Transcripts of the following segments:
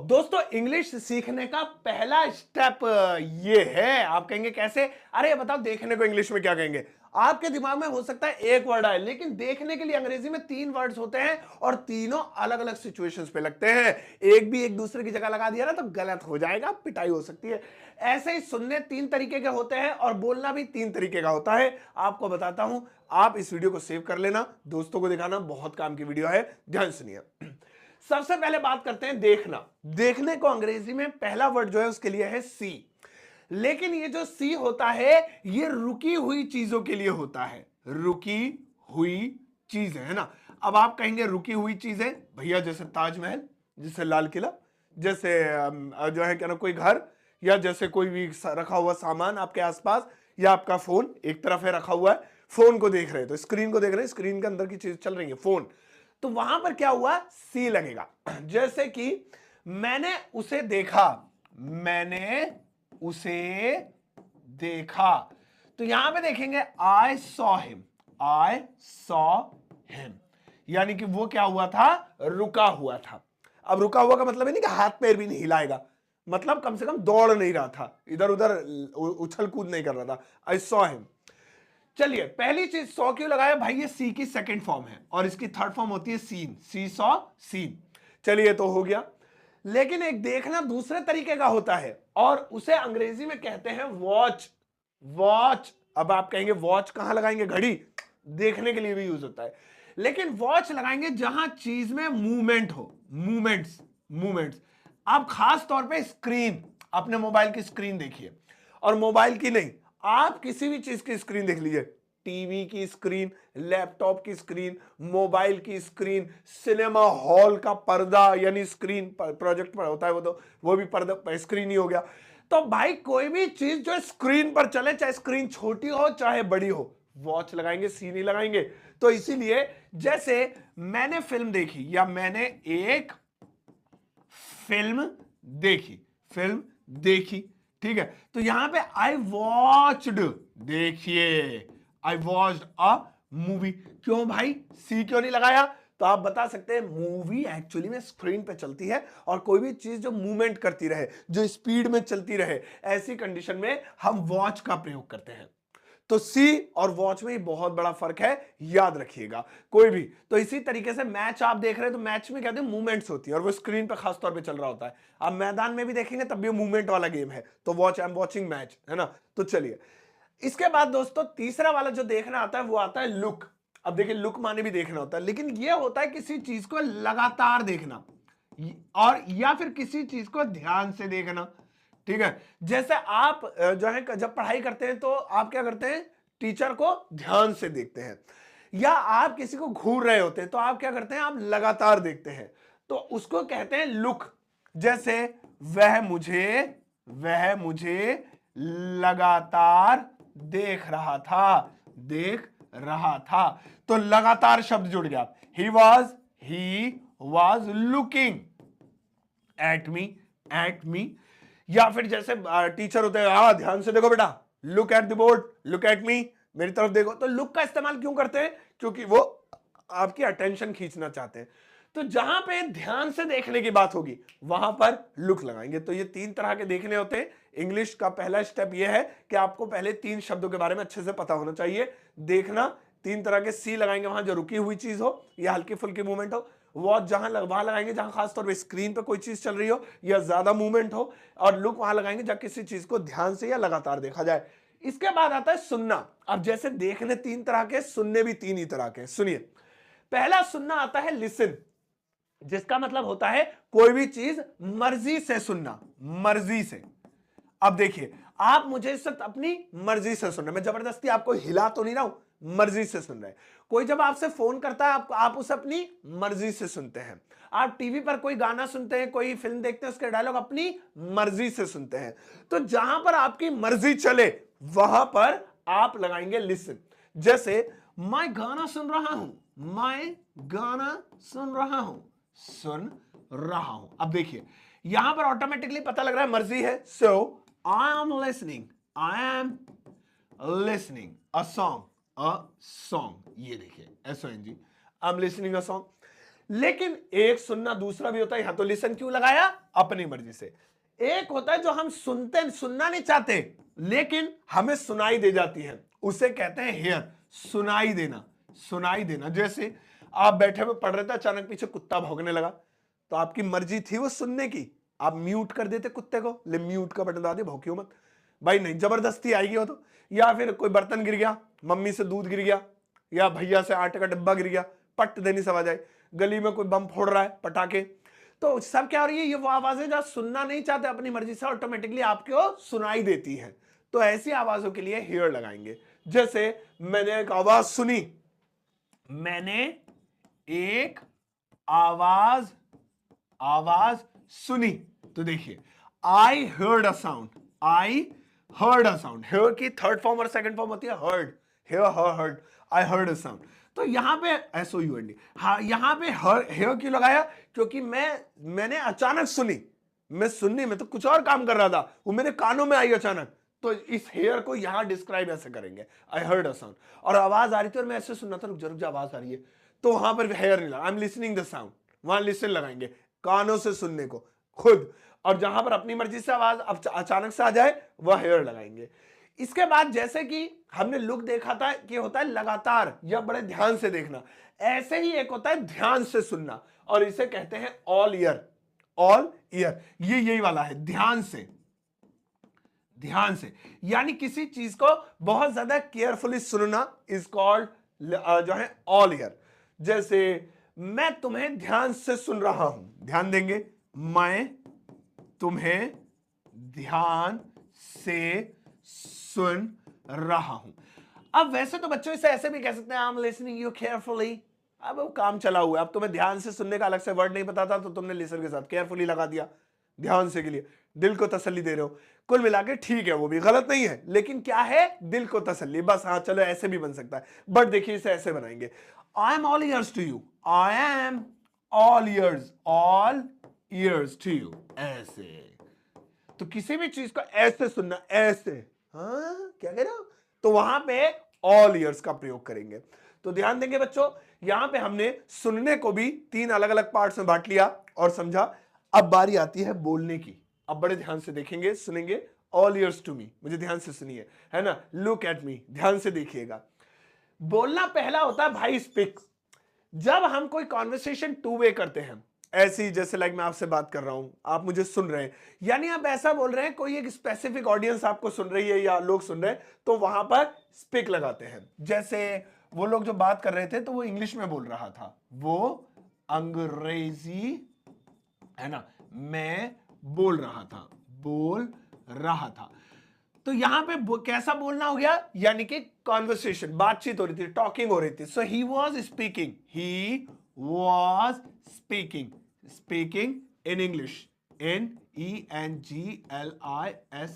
दोस्तों इंग्लिश सीखने का पहला स्टेप ये है। आप कहेंगे कैसे? अरे बताओ देखने को इंग्लिश में क्या कहेंगे? आपके दिमाग में हो सकता है एक वर्ड आए, लेकिन देखने के लिए अंग्रेजी में 3 वर्ड्स होते हैं और तीनों अलग अलग सिचुएशंस पे लगते हैं। एक भी एक दूसरे की जगह लगा दिया ना तो गलत हो जाएगा, पिटाई हो सकती है। ऐसे ही सुनने 3 तरीके के होते हैं और बोलना भी 3 तरीके का होता है। आपको बताता हूं, आप इस वीडियो को सेव कर लेना, दोस्तों को दिखाना, बहुत काम की वीडियो है, ध्यान सुनिए। सबसे पहले बात करते हैं देखना। देखने को अंग्रेजी में पहला वर्ड जो है उसके लिए है सी। लेकिन ये जो सी होता है ये रुकी हुई चीजों के लिए होता है। रुकी हुई चीजें, है ना। अब आप कहेंगे रुकी हुई चीजें भैया, जैसे ताजमहल, जैसे लाल किला, जैसे जो है क्या ना कोई घर, या जैसे कोई भी रखा हुआ सामान आपके आसपास, या आपका फोन एक तरफ है रखा हुआ है, फोन को देख रहे हैं तो स्क्रीन को देख रहे हैं, स्क्रीन के अंदर की चीज चल रही है फोन, तो वहां पर क्या हुआ? सी लगेगा। जैसे कि मैंने उसे देखा, मैंने उसे देखा, तो यहां पे देखेंगे I saw him, I saw him, यानी कि वो क्या हुआ था? रुका हुआ था। अब रुका हुआ का मतलब है नहीं कि हाथ पैर भी नहीं हिलाएगा, मतलब कम से कम दौड़ नहीं रहा था, इधर उधर उछल कूद नहीं कर रहा था। I saw him. चलिए, पहली चीज सॉ क्यों लगाया भाई? ये सी की सेकंड फॉर्म है और इसकी थर्ड फॉर्म होती है सीन, सी सॉ सीन। चलिए तो हो गया। लेकिन एक देखना दूसरे तरीके का होता है और उसे अंग्रेजी में कहते हैं वॉच। वॉच। अब आप कहेंगे वॉच कहां लगाएंगे? घड़ी, देखने के लिए भी यूज होता है, लेकिन वॉच लगाएंगे जहां चीज में मूवमेंट हो, मूवमेंट्स, मूवमेंट्स। आप खास तौर पे स्क्रीन, अपने मोबाइल की स्क्रीन देखिए, और मोबाइल की नहीं, आप किसी भी चीज की स्क्रीन देख लीजिए, टीवी की स्क्रीन, लैपटॉप की स्क्रीन, मोबाइल की स्क्रीन, सिनेमा हॉल का पर्दा, यानी स्क्रीन प्रोजेक्ट पर होता है वो, तो वो भी पर्दा स्क्रीन ही हो गया। तो भाई कोई भी चीज जो स्क्रीन पर चले, चाहे स्क्रीन छोटी हो चाहे बड़ी हो, वॉच लगाएंगे, सी नहीं लगाएंगे। तो इसीलिए जैसे मैंने फिल्म देखी या मैंने एक फिल्म देखी, फिल्म देखी, ठीक है, तो यहां पे आई वॉच्ड, देखिए आई वॉच्ड अ मूवी। क्यों भाई सी क्यों नहीं लगाया? तो आप बता सकते हैं मूवी एक्चुअली में स्क्रीन पे चलती है, और कोई भी चीज जो मूवमेंट करती रहे, जो स्पीड में चलती रहे, ऐसी कंडीशन में हम वॉच का प्रयोग करते हैं। तो सी और वॉच में बहुत बड़ा फर्क है, याद रखिएगा कोई भी। तो इसी तरीके से मैच आप देख रहे हैं तो मैच में कहते हैं मूवमेंट्स होती है और वो स्क्रीन पे खास तौर पे चल रहा होता है। आप मैदान में भी देखेंगे तब भी मूवमेंट वाला गेम है, तो watch, I am watching match, है ना। तो चलिए, इसके बाद दोस्तों तीसरा वाला जो देखना आता है वो आता है लुक। अब देखिए, लुक माने भी देखना होता है, लेकिन ये होता है किसी चीज को लगातार देखना, और या फिर किसी चीज को ध्यान से देखना, ठीक है। जैसे आप जो है जब पढ़ाई करते हैं तो आप क्या करते हैं? टीचर को ध्यान से देखते हैं, या आप किसी को घूर रहे होते हैं तो आप क्या करते हैं? आप लगातार देखते हैं, तो उसको कहते हैं लुक। जैसे वह मुझे लगातार देख रहा था, देख रहा था, तो लगातार शब्द जुड़ गया। He was looking at me. या फिर जैसे टीचर होते हैं, हाँ ध्यान से देखो बेटा, look at the board, look at me, मेरी तरफ देखो। तो लुक का इस्तेमाल क्यों करते हैं? क्योंकि वो आपकी अटेंशन खींचना चाहते हैं। तो जहां पे ध्यान से देखने की बात होगी वहां पर लुक लगाएंगे। तो ये 3 तरह के देखने होते हैं। इंग्लिश का पहला स्टेप ये है कि आपको पहले 3 शब्दों के बारे में अच्छे से पता होना चाहिए। देखना 3 तरह के सी लगाएंगे वहां जो रुकी हुई चीज हो या हल्की फुल्की मूवमेंट हो। वॉच जहां वहां लगाएंगे जहां खासतौर पे स्क्रीन पे कोई चीज चल रही हो या ज्यादा मूवमेंट हो, और लुक वहां लगाएंगे जब किसी चीज को ध्यान से या लगातार देखा जाए। इसके बाद आता है सुनना। अब जैसे देखने 3 तरह के, सुनने भी 3 ही तरह के। सुनिए, पहला सुनना आता है लिसन, जिसका मतलब होता है कोई भी चीज मर्जी से सुनना, मर्जी से। अब देखिए, आप मुझे इस वक्त अपनी मर्जी से सुन रहे हैं, मैं जबरदस्ती आपको हिला तो नहीं रहा हूं, मर्जी से सुन रहे हैं। कोई जब आपसे फोन करता है आप उसे अपनी मर्जी से सुनते हैं। आप टीवी पर कोई गाना सुनते हैं, कोई फिल्म देखते हैं, उसके डायलॉग अपनी मर्जी से सुनते हैं। तो जहां पर आपकी मर्जी चले वहां पर आप लगाएंगे लिसन। जैसे मैं गाना सुन रहा हूं, मैं गाना सुन रहा हूं, सुन रहा हूं। अब देखिए, यहां पर ऑटोमेटिकली पता लग रहा है मर्जी है। So I am listening a song, ये देखिए SONG, I am listening a song. लेकिन एक सुनना दूसरा भी होता है। यहां तो लिसन क्यों लगाया? अपनी मर्जी से। एक होता है जो हम सुनना नहीं चाहते लेकिन हमें सुनाई दे जाती है, उसे कहते हैं हेयर। सुनाई देना, सुनाई देना। जैसे आप बैठे हुए पढ़ रहे थे, अचानक पीछे कुत्ता भौंकने लगा, तो आपकी मर्जी थी वो सुनने की, आप म्यूट कर देते कुत्ते को, ले म्यूट का बटन दबा दिया, भौंकियो मत भाई, नहीं, जबरदस्ती आएगी हो तो। या फिर कोई बर्तन गिर गया, मम्मी से दूध गिर गया, या भैया से आटे का डिब्बा गिर गया, पट देनी सब आ जाए। गली में कोई बम फोड़ रहा है, पटाखे, तो सब क्या हो रही है? ये वो आवाजें जो सुनना नहीं चाहते अपनी मर्जी से, ऑटोमेटिकली आपको सुनाई देती है। तो ऐसी आवाजों के लिए हियर लगाएंगे। जैसे मैंने एक आवाज सुनी, मैंने एक आवाज सुनी, तो देखिए I heard a sound, I heard a sound. Hear की थर्ड फॉर्म और सेकंड फॉर्म होती है heard, heard, I heard a sound. तो यहां पे SOUND, हाँ, यहां पे हेयर क्यों लगाया? क्योंकि मैंने अचानक सुनी, मैं तो कुछ और काम कर रहा था, वो मेरे कानों में आई अचानक, तो इस हेयर को यहां डिस्क्राइब ऐसे करेंगे, आई हर्ड अ साउंड। और आवाज आ रही थी और मैं ऐसे सुनना था, रुक जा आवाज आ रही है, तो वहां पर हेयर नहीं लगा, आई एम लिसनिंग द साउंड, वहां लिसन लगाएंगे, कानों से सुनने को खुद। और जहां पर अपनी मर्जी से आवाज अचानक से आ जाए, वह हेयर लगाएंगे। इसके बाद जैसे कि हमने लुक देखा था कि होता है लगातार या बड़े ध्यान से देखना, ऐसे ही एक होता है ध्यान से सुनना, और इसे कहते हैं ऑल ईयर। ऑल ईयर ये यही वाला है, ध्यान से, ध्यान से, यानी किसी चीज को बहुत ज्यादा केयरफुली सुनना इज कॉल्ड जो है ऑल ईयर। जैसे मैं तुम्हें ध्यान से सुन रहा हूं, ध्यान देंगे, मैं तुम्हें ध्यान से सुन रहा हूं। अब वैसे तो बच्चों इसे ऐसे भी कह सकते हैं, आई एम लिसनिंग यू केयरफुली। अब वो काम चला हुआ है, अब तुम्हें ध्यान से सुनने का अलग से वर्ड नहीं पता था, तो तुमने लिसन के साथ केयरफुली लगा दिया, ध्यान से के लिए दिल को तसल्ली दे रहे हो। कुल मिला के ठीक है, वो भी गलत नहीं है, लेकिन क्या है? दिल को तसल्ली, बस। हाँ चलो, ऐसे भी बन सकता है, बट देखिए इसे ऐसे बनाएंगे, I am all ears to you, I am all ears to you, ऐसे। तो किसी भी चीज को ऐसे सुनना, ऐसे, हाँ क्या कह रहे हो, तो वहां पे ऑल ईयर्स का प्रयोग करेंगे। तो ध्यान देंगे बच्चों, यहां पे हमने सुनने को भी 3 अलग अलग पार्ट्स में बांट लिया और समझा। अब बारी आती है बोलने की। अब बड़े ध्यान से देखेंगे, सुनेंगे, ऑल ईयर्स टू मी, मुझे ध्यान से सुनिए, है ना, लुक एट मी, ध्यान से देखिएगा। बोलना पहला होता है भाई स्पीक। जब हम कोई कॉन्वर्सेशन टू वे करते हैं, ऐसी जैसे लाइक मैं आपसे बात कर रहा हूं, आप मुझे सुन रहे हैं, यानी आप ऐसा बोल रहे हैं, कोई एक स्पेसिफिक ऑडियंस आपको सुन रही है या लोग सुन रहे हैं, तो वहां पर स्पीक लगाते हैं। जैसे वो लोग जो बात कर रहे थे तो वो इंग्लिश में बोल रहा था, वो अंग्रेजी, है ना, मैं बोल रहा था। तो यहां पे कैसा बोलना हो गया? यानी कि कॉन्वर्सेशन, बातचीत हो रही थी, टॉकिंग हो रही थी। So he was speaking in English, NENGLISH।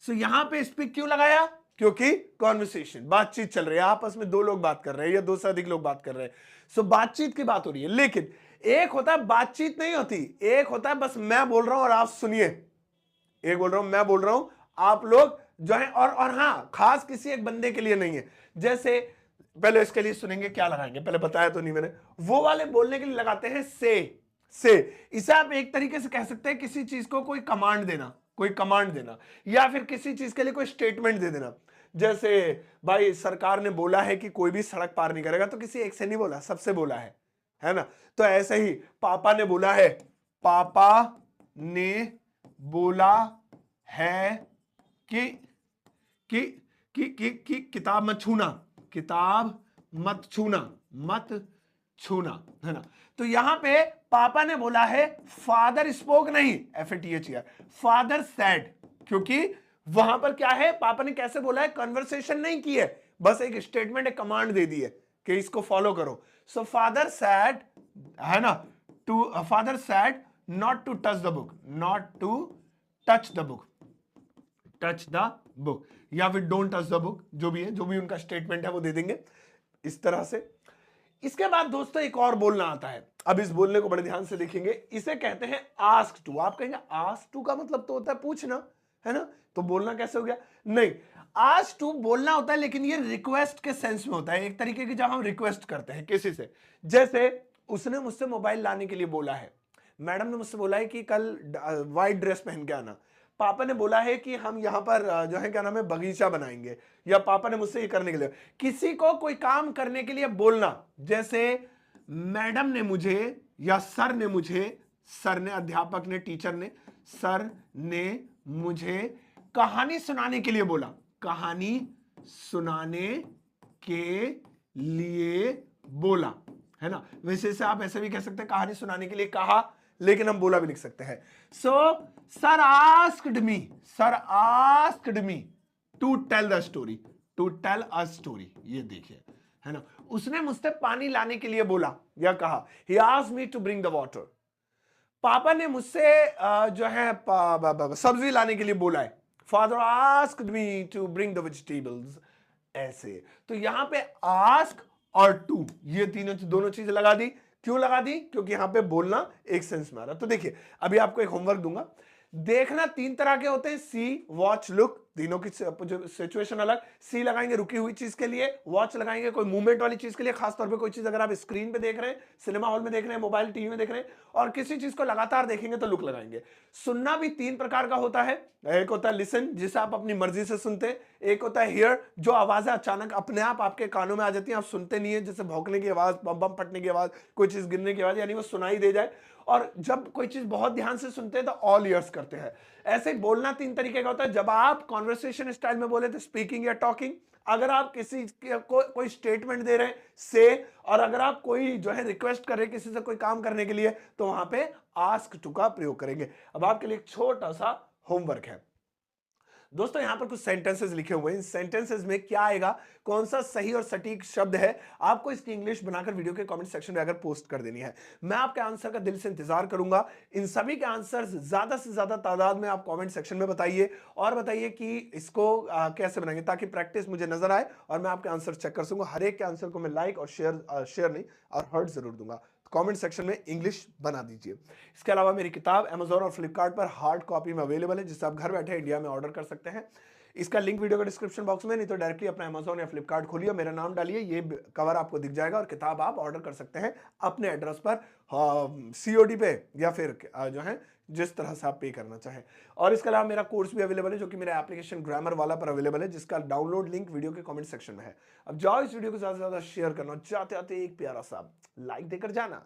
So यहां पे स्पीक क्यों लगाया? क्योंकि कॉन्वर्सेशन, बातचीत चल रही है, आपस में 2 लोग बात कर रहे हैं या 2 से अधिक लोग बात कर रहे हैं, सो बातचीत की बात हो रही है। लेकिन एक होता है बातचीत नहीं होती, एक होता है बस मैं बोल रहा हूं और आप सुनिए, एक बोल रहा हूं, मैं बोल रहा हूं, आप लोग जो है, और हाँ, खास किसी एक बंदे के लिए नहीं है। जैसे पहले इसके लिए सुनेंगे, क्या लगाएंगे, पहले बताया तो नहीं मैंने, वो वाले बोलने के लिए लगाते हैं से। इसे आप एक तरीके से कह सकते हैं किसी चीज को कोई कमांड देना, या फिर किसी चीज के लिए कोई स्टेटमेंट दे देना। जैसे भाई सरकार ने बोला है कि कोई भी सड़क पार नहीं करेगा, तो किसी एक से नहीं बोला, सबसे बोला है ना। तो ऐसे ही पापा ने बोला है कि किताब मत छूना, है ना। तो यहां पे पापा ने बोला है, फादर स्पोक नहीं, FATHER, फादर सेड, क्योंकि वहां पर क्या है, पापा ने कैसे बोला है, कन्वर्सेशन नहीं की है, बस एक स्टेटमेंट, एक कमांड दे दी है कि इसको फॉलो करो। सो फादर सेड, है ना, father said not to touch the book, या फिर डोंट टच द बुक, जो भी उनका स्टेटमेंट है वो दे देंगे इस तरह से। इसके बाद दोस्तों एक और बोलना आता है, अब इस बोलने को बड़े ध्यान से देखेंगे, इसे कहते हैं आस्क टू। आप कहेंगे आस्क टू का मतलब तो होता है पूछना, है ना, तो बोलना कैसे हो गया? नहीं, आस्क टू बोलना होता है, लेकिन ये रिक्वेस्ट के सेंस में होता है, एक तरीके की जब हम रिक्वेस्ट करते हैं किसी से। जैसे उसने मुझसे मोबाइल लाने के लिए बोला है। मैडम ने मुझसे बोला है कि कल व्हाइट ड्रेस पहन के आना। पापा ने बोला है कि हम यहाँ पर जो है क्या नाम है बगीचा बनाएंगे, या पापा ने मुझसे ये करने के लिए। किसी को कोई काम करने के लिए बोलना, जैसे मैडम ने मुझे या सर ने मुझे, सर ने अध्यापक ने, टीचर ने, सर ने मुझे कहानी सुनाने के लिए बोला, कहानी सुनाने के लिए बोला, है ना। वैसे से आप ऐसे भी कह सकते हैं कहानी सुनाने के लिए कहा, लेकिन हम बोला भी लिख सकते हैं। So sir asked me to tell the story, to tell a story. ये देखिए, है ना। उसने मुझसे पानी लाने के लिए बोला या कहा, he asked me to bring the water. पापा ने मुझसे जो है सब्जी लाने के लिए बोला है, father asked me to bring the vegetables. ऐसे तो यहां पे आस्क और टू, ये दोनों चीजें लगा दी। क्यों लगा दी? क्योंकि यहां पे बोलना एक सेंस में आ रहा। तो देखिए, अभी आपको एक होमवर्क दूंगा। देखना तीन तरह के होते हैं, सी, वॉच, लुक। तीनों की सिचुएशन अलग। सी लगाएंगे रुकी हुई चीज के लिए, वॉच लगाएंगे कोई मूवमेंट वाली चीज के लिए, खासतौर पे कोई चीज अगर आप स्क्रीन पे देख रहे हैं, सिनेमा हॉल में देख रहे हैं, मोबाइल टीवी में देख रहे हैं, और किसी चीज को लगातार देखेंगे तो लुक लगाएंगे। सुनना भी तीन प्रकार का होता है। एक होता है लिसन, जिसे आप अपनी मर्जी से सुनते हैं। एक होता है हियर, जो आवाजें अचानक अपने आप आपके कानों में आ जाती हैं, आप सुनते नहीं है, जैसे भौंकने की आवाज, बम बम फटने की आवाज, कोई चीज गिरने की आवाज, यानी वो सुनाई दे जाए। और जब कोई चीज बहुत ध्यान से सुनते हैं तो ऑल ईयर्स करते हैं। ऐसे बोलना तीन तरीके का होता है। जब आप कॉन्वर्सेशन स्टाइल में बोले तो स्पीकिंग या टॉकिंग। अगर आप किसी कोई स्टेटमेंट दे रहे हैं, से। और अगर आप कोई जो है रिक्वेस्ट कर रहे हैं किसी से कोई काम करने के लिए, तो वहां पे आस्क टू का प्रयोग करेंगे। अब आपके लिए एक छोटा सा होमवर्क है दोस्तों। यहां पर कुछ सेंटेंसेस लिखे हुए हैं। इन सेंटेंसेस में क्या आएगा, कौन सा सही और सटीक शब्द है, आपको इसकी इंग्लिश बनाकर वीडियो के कमेंट सेक्शन में अगर पोस्ट कर देनी है। मैं आपके आंसर का दिल से इंतजार करूंगा। इन सभी के आंसर ज्यादा से ज्यादा तादाद में आप कमेंट सेक्शन में बताइए, और बताइए कि इसको कैसे बनाएंगे, ताकि प्रैक्टिस मुझे नजर आए और मैं आपके आंसर चेक कर सकूंगा। हर एक के आंसर को मैं लाइक और शेयर नहीं और हर्ट जरूर दूंगा। कमेंट सेक्शन में इंग्लिश बना दीजिए। इसके अलावा मेरी किताब अमेजॉन और फ्लिपकार्ट पर हार्ड कॉपी में अवेलेबल है, जिससे आप घर बैठे इंडिया में ऑर्डर कर सकते हैं। इसका लिंक वीडियो के डिस्क्रिप्शन बॉक्स में, नहीं तो डायरेक्टली अपना अमेजॉन या फ्लिपकार्ट खोलिए, मेरा नाम डालिए, ये कवर आपको दिख जाएगा, और किताब आप ऑर्डर कर सकते हैं अपने एड्रेस पर, सीओडी पे, या फिर जो है जिस तरह से आप पे करना चाहें। और इसके अलावा मेरा कोर्स भी अवेलेबल है, जो कि मेरा एप्लीकेशन ग्रामर वाला पर अवेलेबल है, जिसका डाउनलोड लिंक वीडियो के कमेंट सेक्शन में है। अब जाओ इस वीडियो को ज्यादा से ज्यादा शेयर करना, जाते आते एक प्यारा सा लाइक देकर जाना।